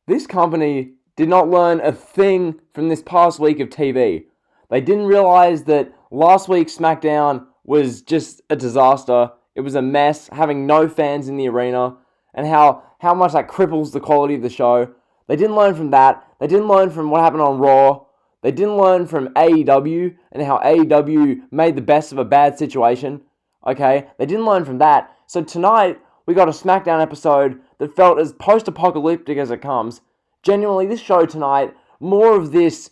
This company did not learn a thing from this past week of TV. They didn't realize that last week's SmackDown was just a disaster. It was a mess, having no fans in the arena, and how much that cripples the quality of the show. They didn't learn from that. They didn't learn from what happened on Raw. They didn't learn from AEW and how AEW made the best of a bad situation. Okay? They didn't learn from that. So tonight, we got a SmackDown episode that felt as post-apocalyptic as it comes. Genuinely, this show tonight, more of this,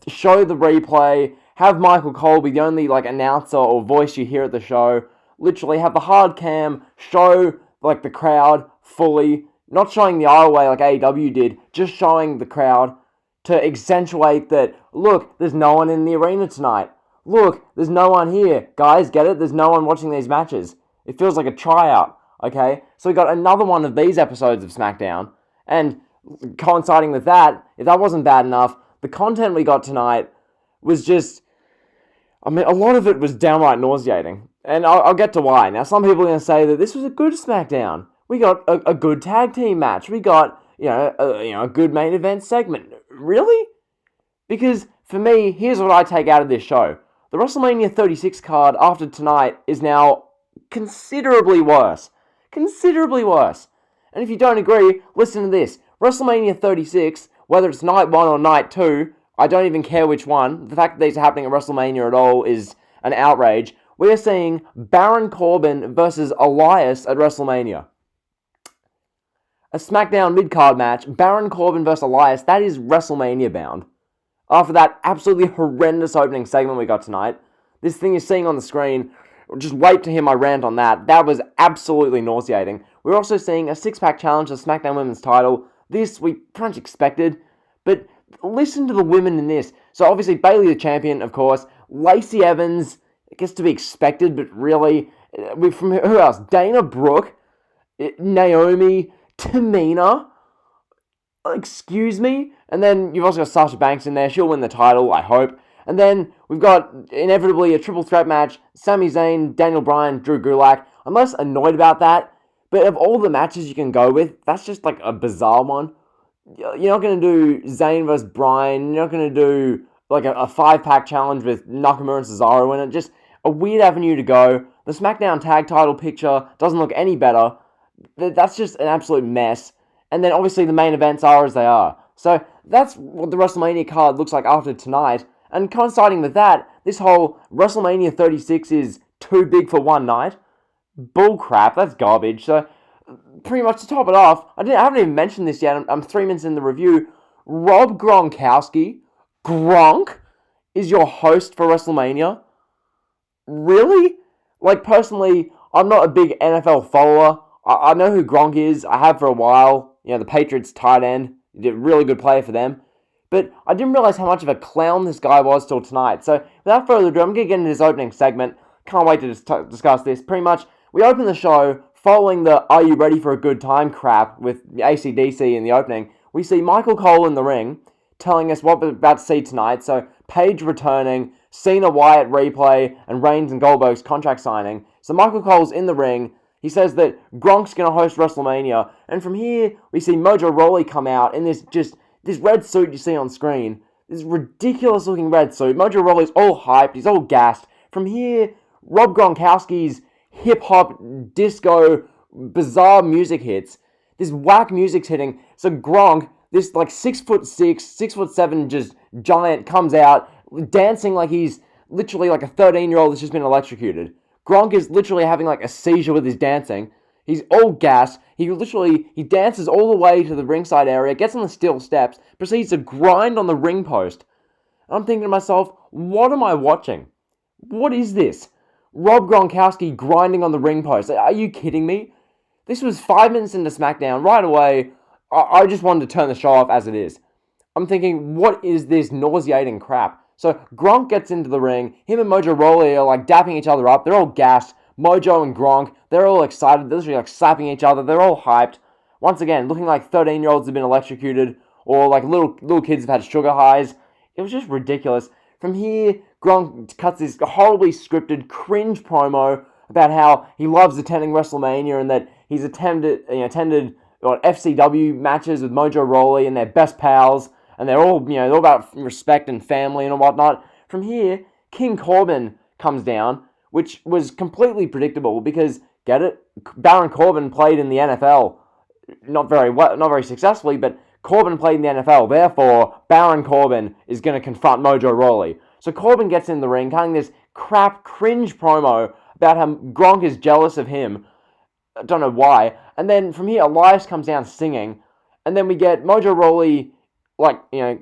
show the replay, have Michael Cole be the only, announcer or voice you hear at the show, literally have the hard cam show, the crowd fully, not showing the aisle way like AEW did, just showing the crowd to accentuate that, look, there's no one in the arena tonight. Look, there's no one here. Guys, get it? There's no one watching these matches. It feels like a tryout, okay? So we got another one of these episodes of SmackDown, and coinciding with that, if that wasn't bad enough, the content we got tonight was just, a lot of it was downright nauseating. And I'll get to why. Now, some people are going to say that this was a good SmackDown. We got a good tag team match. We got, a good main event segment. Really? Because, for me, here's what I take out of this show. The WrestleMania 36 card after tonight is now considerably worse. Considerably worse. And if you don't agree, listen to this. WrestleMania 36, whether it's night 1 or night 2, I don't even care which one. The fact that these are happening at WrestleMania at all is an outrage. We are seeing Baron Corbin versus Elias at WrestleMania. A SmackDown mid-card match, Baron Corbin versus Elias, that is WrestleMania bound. After that absolutely horrendous opening segment we got tonight, this thing you're seeing on the screen, just wait to hear my rant on that. That was absolutely nauseating. We're also seeing a six-pack challenge to SmackDown Women's title. This we pretty much expected, but listen to the women in this. So obviously Bayley the champion, of course. Lacey Evans, I guess to be expected, but really, from who else? Dana Brooke, Naomi, Tamina, excuse me? And then you've also got Sasha Banks in there. She'll win the title, I hope. And then we've got, inevitably, a triple threat match. Sami Zayn, Daniel Bryan, Drew Gulak. I'm less annoyed about that. But of all the matches you can go with, that's just a bizarre one. You're not going to do Zayn versus Bryan. You're not going to do a 5-pack challenge with Nakamura and Cesaro in it. Just a weird avenue to go. The SmackDown tag title picture doesn't look any better. That's just an absolute mess. And then obviously the main events are as they are. So that's what the WrestleMania card looks like after tonight. And coinciding with that, this whole WrestleMania 36 is too big for one night. Bullcrap, that's garbage. So pretty much to top it off, I haven't even mentioned this yet. I'm 3 minutes in the review. Rob Gronkowski, Gronk, is your host for WrestleMania? Really? Personally, I'm not a big NFL follower. I know who Gronk is. I have for a while. The Patriots tight end. He did a really good player for them. But I didn't realize how much of a clown this guy was till tonight. So without further ado, I'm going to get into this opening segment. Can't wait to discuss this. Pretty much, we open the show following the Are You Ready for a Good Time crap with AC/DC in the opening. We see Michael Cole in the ring telling us what we're about to see tonight. So Paige returning, Cena Wyatt replay, and Reigns and Goldberg's contract signing. So Michael Cole's in the ring. He says that Gronk's going to host WrestleMania. And from here, we see Mojo Rawley come out in this red suit you see on screen. This ridiculous looking red suit. Mojo Rawley's all hyped. He's all gassed. From here, Rob Gronkowski's hip-hop, disco, bizarre music hits. This whack music's hitting. So Gronk, this 6'6", 6'7", just giant, comes out dancing like he's literally a 13-year-old that's just been electrocuted. Gronk is literally having a seizure with his dancing. He's all gassed. He dances all the way to the ringside area, gets on the steel steps, proceeds to grind on the ring post. I'm thinking to myself, what am I watching? What is this? Rob Gronkowski grinding on the ring post. Are you kidding me? This was 5 minutes into SmackDown. Right away, I just wanted to turn the show off as it is. I'm thinking, what is this nauseating crap? So Gronk gets into the ring. Him and Mojo Rawley are dapping each other up. They're all gassed. Mojo and Gronk, they're all excited. They're literally slapping each other. They're all hyped. Once again, looking like 13-year-olds have been electrocuted, or little kids have had sugar highs. It was just ridiculous. From here, Gronk cuts this horribly scripted cringe promo about how he loves attending WrestleMania and that he's attended got FCW matches with Mojo Rawley and their best pals, and they're all, they're all about respect and family and whatnot. From here, King Corbin comes down, which was completely predictable because, get it? Baron Corbin played in the NFL, not very successfully, but Corbin played in the NFL. Therefore, Baron Corbin is going to confront Mojo Rawley. So Corbin gets in the ring, cutting this crap, cringe promo about how Gronk is jealous of him. I don't know why. And then from here, Elias comes down singing, and then we get Mojo Rawley,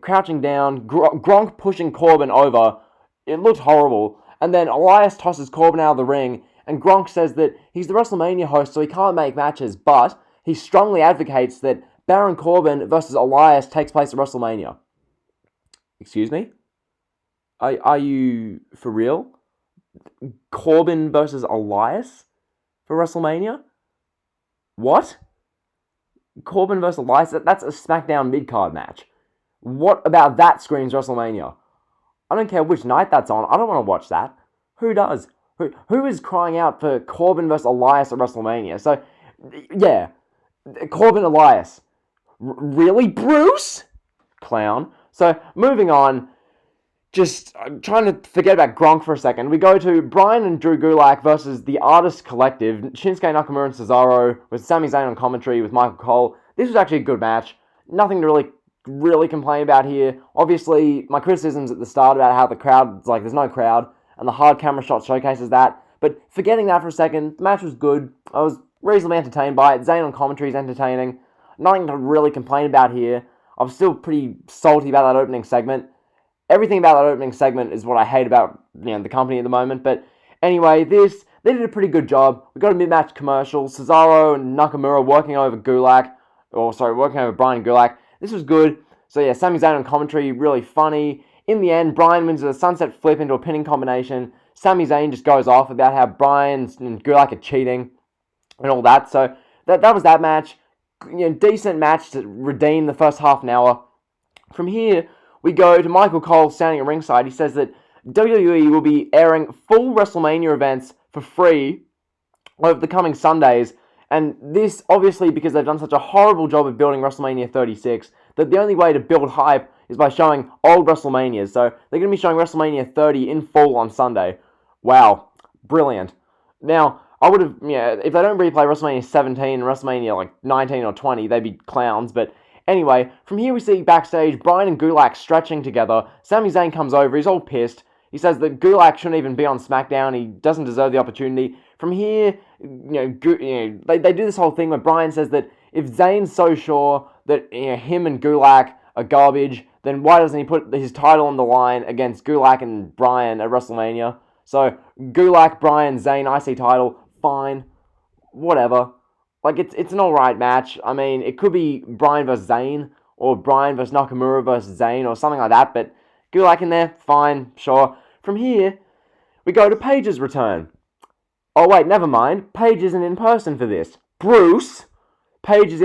crouching down, Gronk pushing Corbin over. It looked horrible. And then Elias tosses Corbin out of the ring, and Gronk says that he's the WrestleMania host, so he can't make matches, but he strongly advocates that Baron Corbin versus Elias takes place at WrestleMania. Excuse me? Are you for real? Corbin versus Elias for WrestleMania? What? Corbin versus Elias? That's a SmackDown mid-card match. What about that screams WrestleMania? I don't care which night that's on. I don't want to watch that. Who does? Who is crying out for Corbin versus Elias at WrestleMania? So, yeah. Corbin Elias. Really, Bruce? Clown. So, moving on. Just trying to forget about Gronk for a second. We go to Bryan and Drew Gulak versus the Artist Collective. Shinsuke Nakamura and Cesaro with Sami Zayn on commentary with Michael Cole. This was actually a good match. Nothing to really complain about here. Obviously, my criticisms at the start about how the crowd, there's no crowd, and the hard camera shot showcases that. But forgetting that for a second, the match was good. I was reasonably entertained by it. Zayn on commentary is entertaining. Nothing to really complain about here. I'm still pretty salty about that opening segment. Everything about that opening segment is what I hate about the company at the moment. But anyway, they did a pretty good job. We got a mid-match commercial. Cesaro and Nakamura working over Bryan and Gulak. This was good. So yeah, Sami Zayn on commentary, really funny. In the end, Bryan wins with a sunset flip into a pinning combination. Sami Zayn just goes off about how Bryan and Gulak are cheating and all that. So that was that match. Decent match to redeem the first half an hour. From here, we go to Michael Cole standing at ringside. He says that WWE will be airing full WrestleMania events for free over the coming Sundays. And this, obviously, because they've done such a horrible job of building WrestleMania 36, that the only way to build hype is by showing old WrestleManias. So they're going to be showing WrestleMania 30 in full on Sunday. Wow. Brilliant. Now, I would have, if they don't replay WrestleMania 17 and WrestleMania 19 or 20, they'd be clowns. But anyway, from here we see backstage Bryan and Gulak stretching together. Sami Zayn comes over, he's all pissed. He says that Gulak shouldn't even be on SmackDown, he doesn't deserve the opportunity. From here, they do this whole thing where Bryan says that if Zayn's so sure that him and Gulak are garbage, then why doesn't he put his title on the line against Gulak and Bryan at WrestleMania? So, Gulak, Bryan, Zayn, IC title, fine, whatever. It's an alright match. I mean, it could be Bryan versus Zayn, or Bryan versus Nakamura versus Zayn, or something like that, but Gulak in there, fine, sure. From here, we go to Paige's return. Oh wait, never mind, Paige isn't in person for this. Bruce! Paige is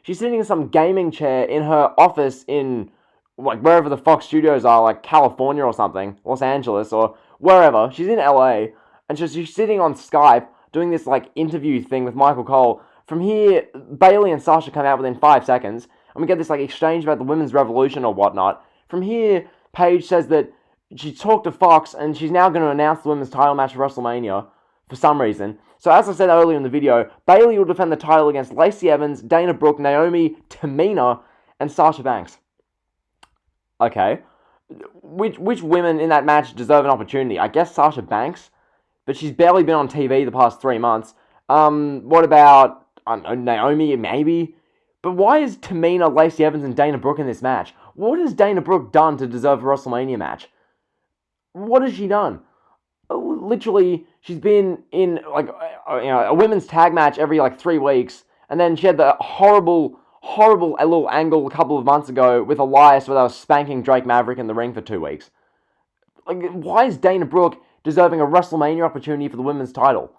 she's sitting in some gaming chair in her office in, wherever the Fox studios are, California or something, Los Angeles, or wherever. She's in LA, and she's sitting on Skype, doing this, interview thing with Michael Cole. From here, Bayley and Sasha come out within 5 seconds, and we get this, exchange about the women's revolution or whatnot. From here, Paige says that she talked to Fox, and she's now going to announce the women's title match for WrestleMania, for some reason. So as I said earlier in the video, Bayley will defend the title against Lacey Evans, Dana Brooke, Naomi, Tamina, and Sasha Banks. Okay. Which women in that match deserve an opportunity? I guess Sasha Banks, but she's barely been on TV the past 3 months. What about, I don't know, Naomi, maybe? But why is Tamina, Lacey Evans, and Dana Brooke in this match? What has Dana Brooke done to deserve a WrestleMania match? What has she done? Literally, she's been in a women's tag match every 3 weeks, and then she had the horrible little angle a couple of months ago with Elias where they were spanking Drake Maverick in the ring for 2 weeks. Why is Dana Brooke deserving a WrestleMania opportunity for the women's title?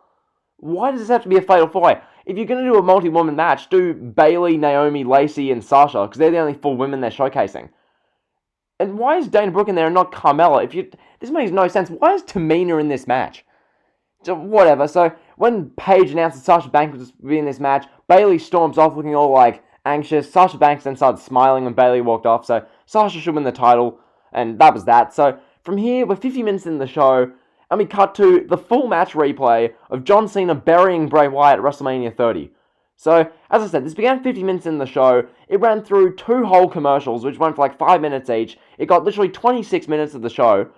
Why does this have to be a fatal 4-way? If you're going to do a multi-woman match, do Bayley, Naomi, Lacey, and Sasha, because they're the only 4 women they're showcasing. And why is Dana Brooke in there and not Carmella? This makes no sense. Why is Tamina in this match? So, whatever. So, when Paige announced that Sasha Banks was in this match, Bayley storms off looking all like anxious. Sasha Banks then started smiling when Bayley walked off, so Sasha should win the title, and that was that. So from here, we're 50 minutes in the show, and we cut to the full match replay of John Cena burying Bray Wyatt at WrestleMania 30. So, as I said, this began 50 minutes in the show. It ran through 2 whole commercials, which went for like 5 minutes each. It got literally 26 minutes of the show.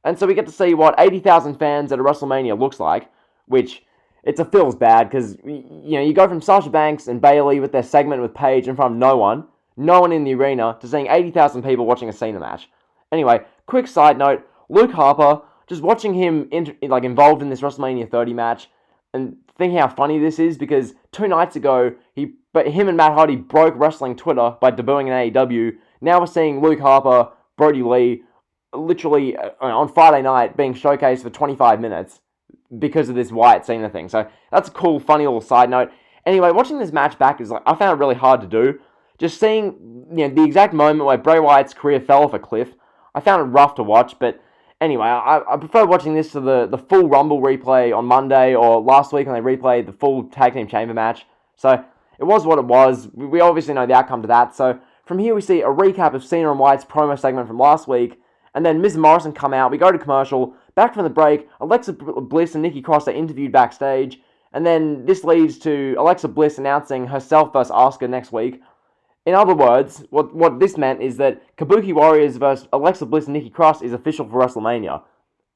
And so we get to see what 80,000 fans at a WrestleMania looks like, which it feels bad because, you go from Sasha Banks and Bayley with their segment with Paige in front of no one in the arena, to seeing 80,000 people watching a Cena match. Anyway, quick side note, Luke Harper, just watching him involved in this WrestleMania 30 match, and thinking how funny this is, because 2 nights ago, him and Matt Hardy broke wrestling Twitter by debuting in AEW. Now we're seeing Luke Harper, Brody Lee, literally on Friday night being showcased for 25 minutes because of this Wyatt Cena thing. So that's a cool, funny little side note. Anyway, watching this match back I found it really hard to do. Just seeing the exact moment where Bray Wyatt's career fell off a cliff, I found it rough to watch, but anyway, I prefer watching this to the full Rumble replay on Monday, or last week when they replayed the full Tag Team Chamber match. So, it was what it was. We obviously know the outcome to that. So, from here we see a recap of Cena and Wyatt's promo segment from last week, and then Miz and Morrison come out, we go to commercial, back from the break, Alexa Bliss and Nikki Cross are interviewed backstage, and then this leads to Alexa Bliss announcing herself versus Asuka next week. In other words, what this meant is that Kabuki Warriors versus Alexa Bliss and Nikki Cross is official for WrestleMania,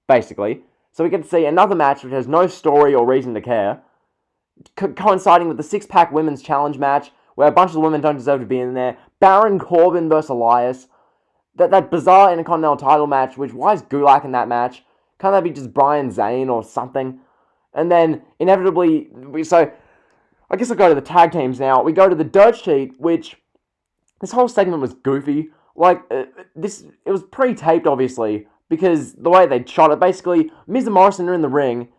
basically. So we get to see another match which has no story or reason to care, coinciding with the 6-pack women's challenge match, where a bunch of the women don't deserve to be in there. Baron Corbin versus Elias. That bizarre Intercontinental title match, which, why is Gulak in that match? Can't that be just Brian Zane or something? And then, inevitably, I guess I'll go to the tag teams now. We go to the dirt sheet, which... this whole segment was goofy. It was pre-taped, obviously, because the way they shot it, basically, Miz and Morrison are in the ring,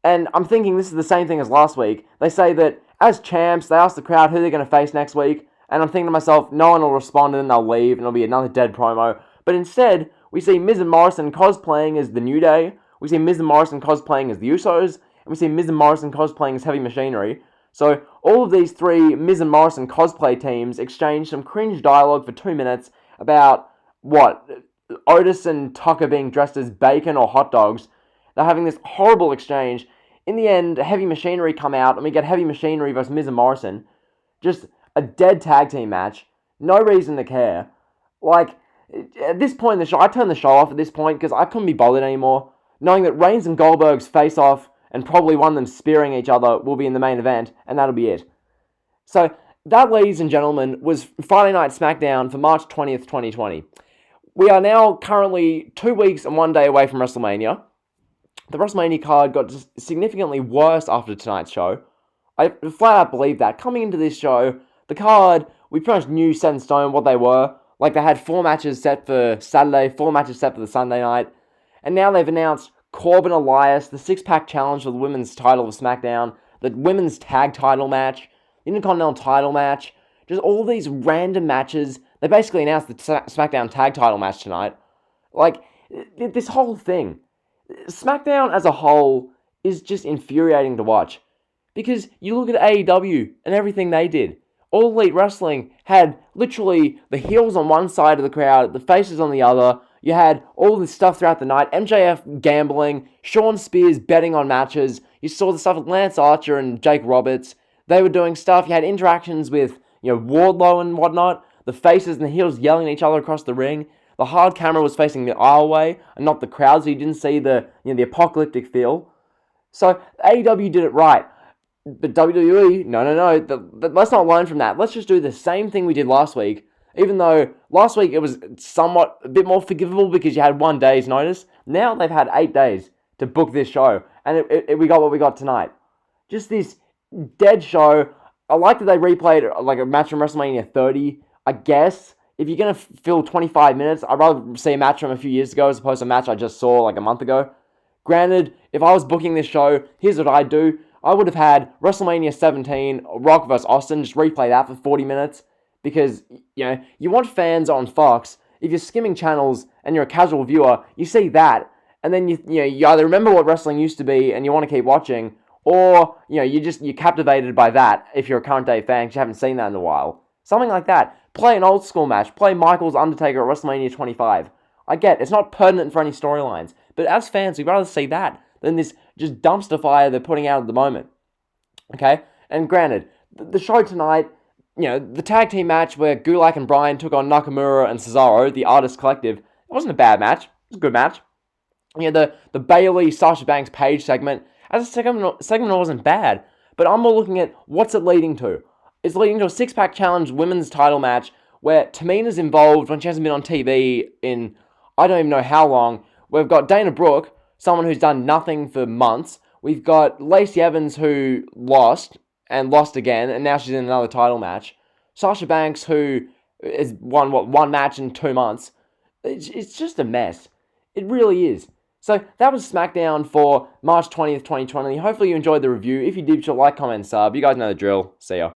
and I'm thinking this is the same thing as last week. They say that, as champs, they ask the crowd who they're going to face next week, and I'm thinking to myself, no one will respond, and then they'll leave, and it'll be another dead promo. But instead, we see Miz and Morrison cosplaying as the New Day, we see Miz and Morrison cosplaying as the Usos, and we see Miz and Morrison cosplaying as Heavy Machinery. So, all of these 3 Miz and Morrison cosplay teams exchange some cringe dialogue for 2 minutes about, Otis and Tucker being dressed as bacon or hot dogs. They're having this horrible exchange. In the end, Heavy Machinery come out, and we get Heavy Machinery versus Miz and Morrison. Just a dead tag team match. No reason to care. At this point in the show, I turned the show off at this point, because I couldn't be bothered anymore, knowing that Reigns and Goldberg's face-off, and probably one of them spearing each other, will be in the main event, and that'll be it. So, that, ladies and gentlemen, was Friday Night Smackdown for March 20th, 2020. We are now currently 2 weeks and 1 day away from WrestleMania. The WrestleMania card got significantly worse after tonight's show. I flat out believe that. Coming into this show, the card, we pretty much knew set in stone what they were. They had 4 matches set for Saturday, 4 matches set for the Sunday night, and now they've announced Corbin Elias, the 6-pack challenge for the women's title of SmackDown, the women's tag title match, the Intercontinental title match, just all these random matches. They basically announced the SmackDown tag title match tonight. This whole thing. SmackDown as a whole is just infuriating to watch. Because you look at AEW and everything they did. All Elite Wrestling had literally the heels on one side of the crowd, the faces on the other. You had all this stuff throughout the night. MJF gambling, Sean Spears betting on matches. You saw the stuff with Lance Archer and Jake Roberts. They were doing stuff. You had interactions with, Wardlow and whatnot. The faces and the heels yelling at each other across the ring. The hard camera was facing the aisleway and not the crowd, so you didn't see the apocalyptic feel. So AEW did it right. But WWE, no. Let's not learn from that. Let's just do the same thing we did last week. Even though last week it was somewhat a bit more forgivable because you had 1 day's notice. Now they've had 8 days to book this show. And we got what we got tonight. Just this dead show. I like that they replayed a match from WrestleMania 30. I guess if you're going to fill 25 minutes, I'd rather see a match from a few years ago as opposed to a match I just saw a month ago. Granted, if I was booking this show, here's what I'd do. I would have had WrestleMania 17, Rock vs. Austin, just replay that for 40 minutes. Because, you want fans on Fox. If you're skimming channels and you're a casual viewer, you see that. And then you either remember what wrestling used to be and you want to keep watching, Or, you're captivated by that if you're a current day fan because you haven't seen that in a while. Something like that. Play an old school match. Play Michaels Undertaker at WrestleMania 25. I get it's not pertinent for any storylines, but as fans, we'd rather see that than this just dumpster fire they're putting out at the moment. Okay? And granted, the show tonight, the tag team match where Gulak and Bryan took on Nakamura and Cesaro, the Artist Collective, it wasn't a bad match. It was a good match. The Bayley, Sasha Banks, Paige segment, as a segment wasn't bad, but I'm more looking at what's it leading to. It's leading to a six-pack challenge women's title match where Tamina's involved when she hasn't been on TV in I don't even know how long. We've got Dana Brooke, someone who's done nothing for months. We've got Lacey Evans, who lost again, and now she's in another title match. Sasha Banks, who has won, one match in 2 months. It's just a mess. It really is. So that was SmackDown for March 20th, 2020. Hopefully you enjoyed the review. If you did, be sure to like, comment, and sub. You guys know the drill. See ya.